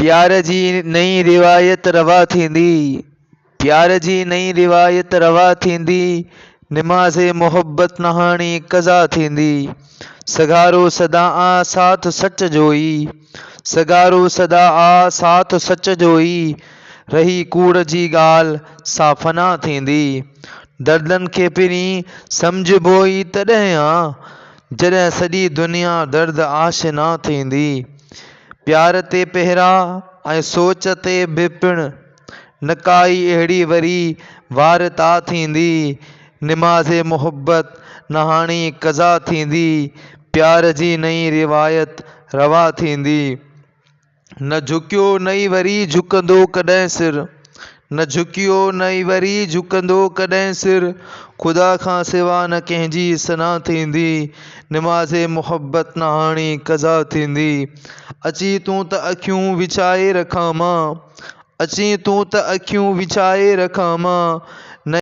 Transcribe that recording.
प्यार जी नई रिवायत रवा थींदी, प्यार जी नई रिवायत रवा थींदी, निमाज़ मोहब्बत नहाणी कज़ा थींदी। सगारो सदा आ साथ सच जोई, सगारो सदा आ साथ सच जोई, रही कूड़ जी ॻाल्हि साफ़ना थींदी। दर्दनि खे पहिरीं सम्झबो ई तॾहिं आ, जॾहिं सॼी दुनिया दर्द आशना थींदी। प्यार ते पहिरां ऐं सोच ते बि पिणु न काई अहिड़ी वरी वारता थींदी। निमाज़ मोहब्बत नहाणी कज़ा थींदी, प्यार जी नई रिवायत रवा थींदी। न झुकियो नई वरी झुकंदो कॾहिं सिर, न झुकियो नई वरी झुकंदो कॾहिं सिर, ख़ुदा खां सिवा न कंहिंजी सना थींदी। निमाज़ मोहब्बत नहाणी कज़ा थींदी। अची तूं त अखियूं विछाए रखां मां, अची तूं त अखियूं विछाए रखां मां,